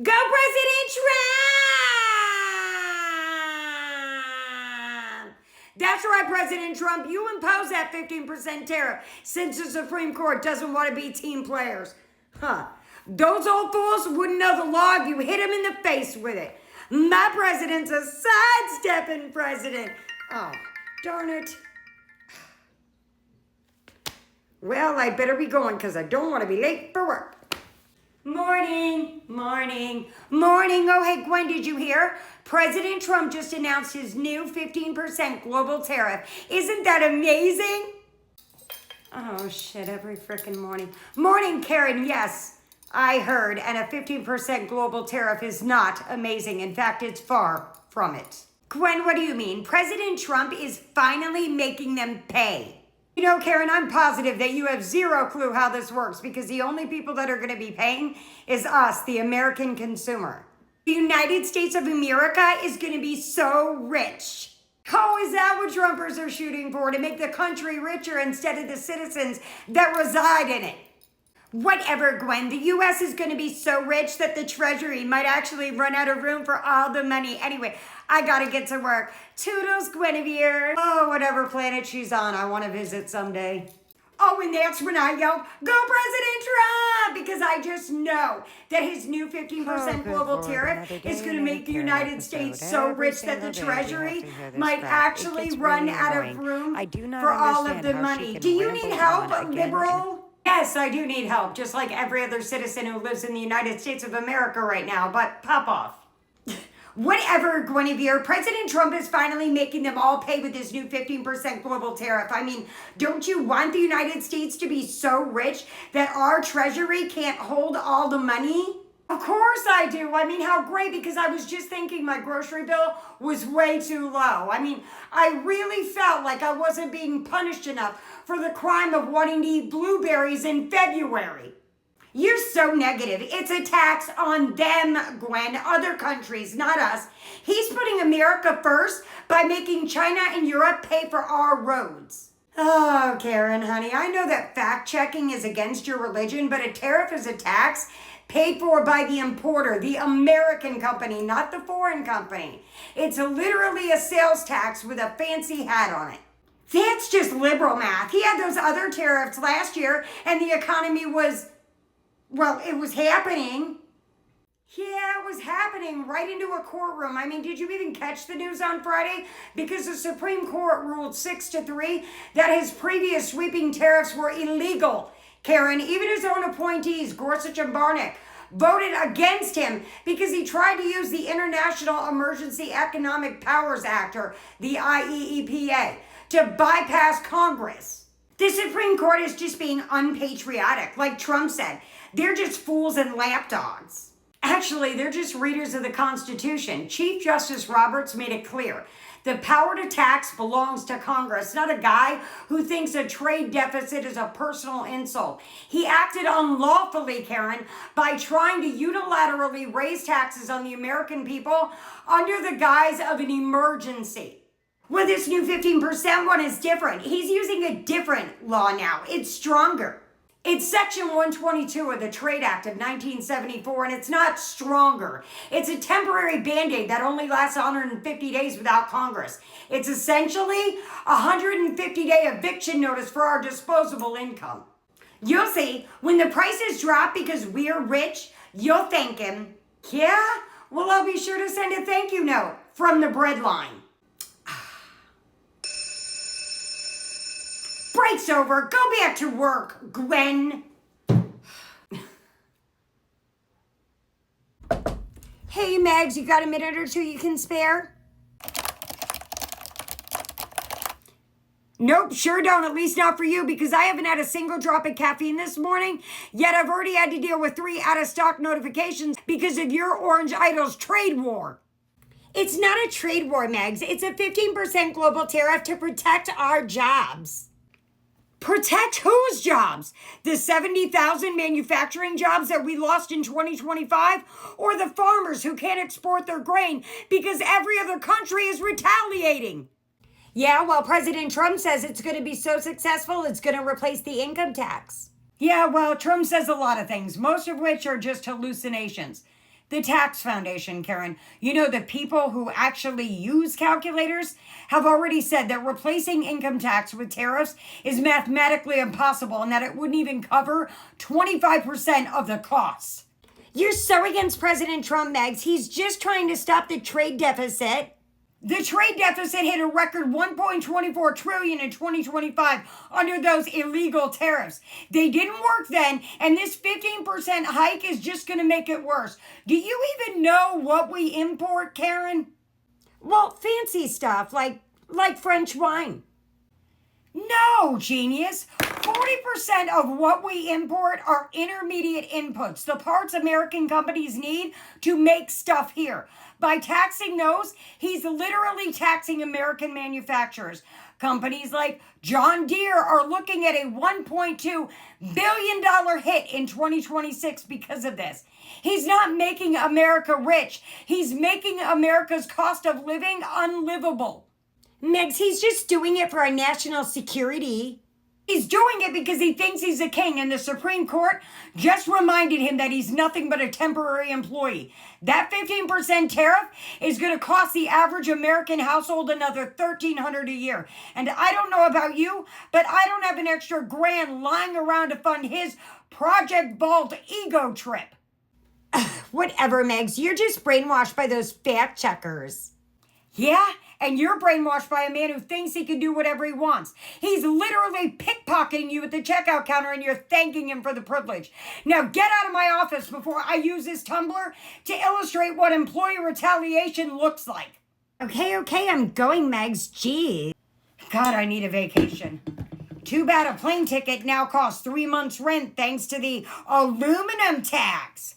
Go President Trump! That's right, President Trump. You impose that 15% tariff since the Supreme Court doesn't want to be team players. Those old fools wouldn't know the law if you hit them in the face with it. My president's a sidestepping president. Oh, darn it. Well, I better be going because I don't want to be late for work. Morning. Oh, hey, Gwen, did you hear? President Trump just announced his new 15% global tariff. Isn't that amazing? Oh, shit, every freaking morning. Morning, Karen, yes, I heard. And a 15% global tariff is not amazing. In fact, it's far from it. Gwen, what do you mean? President Trump is finally making them pay. You know, Karen, I'm positive that you have zero clue how this works because the only people that are going to be paying is us, the American consumer. The United States of America is going to be so rich. Oh, is that what Trumpers are shooting for? To make the country richer instead of the citizens that reside in it? Whatever, Gwen. The U.S. is going to be so rich that the Treasury might actually run out of room for all the money. Anyway, I got to get to work. Toodles, Guinevere. Oh, whatever planet she's on, I want to visit someday. Oh, and that's when I yelled, "Go President Trump!" Because I just know that his new 15% global tariff is going to make the United States so rich that the Treasury might actually run out of room for all of the money. Do you need help, liberal? Yes, I do need help, just like every other citizen who lives in the United States of America right now, but pop off. Whatever, Guinevere, President Trump is finally making them all pay with this new 15% global tariff. I mean, don't you want the United States to be so rich that our treasury can't hold all the money? Of course I do. I mean, how great, because I was just thinking my grocery bill was way too low. I mean, I really felt like I wasn't being punished enough for the crime of wanting to eat blueberries in February. You're so negative. It's a tax on them, Gwen, other countries, not us. He's putting America first by making China and Europe pay for our roads. Oh, Karen, honey, I know that fact-checking is against your religion, but a tariff is a tax paid for by the importer, the American company, not the foreign company. It's literally a sales tax with a fancy hat on it. That's just liberal math. He had those other tariffs last year and the economy was, well, it was happening. Yeah, it was happening right into a courtroom. I mean, did you even catch the news on Friday? Because the Supreme Court ruled 6-3 that his previous sweeping tariffs were illegal. Karen, even his own appointees, Gorsuch and Barnick, voted against him because he tried to use the International Emergency Economic Powers Act, or the IEEPA, to bypass Congress. The Supreme Court is just being unpatriotic. Like Trump said, they're just fools and lapdogs. Actually, they're just readers of the Constitution. Chief Justice Roberts made it clear. The power to tax belongs to Congress, not a guy who thinks a trade deficit is a personal insult. He acted unlawfully, Karen, by trying to unilaterally raise taxes on the American people under the guise of an emergency. Well, this new 15% one is different. He's using a different law now. It's stronger. It's Section 122 of the Trade Act of 1974, and it's not stronger. It's a temporary Band-Aid that only lasts 150 days without Congress. It's essentially a 150-day eviction notice for our disposable income. You'll see, when the prices drop because we're rich, you'll thank him. Yeah? Well, I'll be sure to send a thank you note from the bread line. Break's over. Go back to work, Gwen. Hey, Megs, you got a minute or two you can spare? Nope, sure don't, at least not for you, because I haven't had a single drop of caffeine this morning, yet I've already had to deal with 3 out-of-stock notifications because of your Orange Idol's trade war. It's not a trade war, Megs. It's a 15% global tariff to protect our jobs. Protect whose jobs? The 70,000 manufacturing jobs that we lost in 2025? Or the farmers who can't export their grain because every other country is retaliating? Yeah, well, President Trump says it's going to be so successful, it's going to replace the income tax. Yeah, well, Trump says a lot of things, most of which are just hallucinations. The Tax Foundation, Karen. You know, the people who actually use calculators have already said that replacing income tax with tariffs is mathematically impossible and that it wouldn't even cover 25% of the costs. You're so against President Trump, Megs. He's just trying to stop the trade deficit. The trade deficit hit a record $1.24 trillion in 2025 under those illegal tariffs. They didn't work then, and this 15% hike is just going to make it worse. Do you even know what we import, Karen? Well, fancy stuff like French wine. No, genius. 40% of what we import are intermediate inputs, the parts American companies need to make stuff here. By taxing those, he's literally taxing American manufacturers. Companies like John Deere are looking at a $1.2 billion hit in 2026 because of this. He's not making America rich. He's making America's cost of living unlivable. Megs, he's just doing it for our national security. He's doing it because he thinks he's a king, and the Supreme Court just reminded him that he's nothing but a temporary employee. That 15% tariff is going to cost the average American household another $1,300 a year. And I don't know about you, but I don't have an extra grand lying around to fund his Project Vault ego trip. Whatever, Megs. You're just brainwashed by those fact checkers. Yeah, and you're brainwashed by a man who thinks he can do whatever he wants. He's literally pickpocketing you at the checkout counter and you're thanking him for the privilege. Now get out of my office before I use this tumbler to illustrate what employee retaliation looks like. Okay, I'm going, Megs. Gee. God, I need a vacation. Too bad a plane ticket now costs 3 months' rent thanks to the aluminum tax.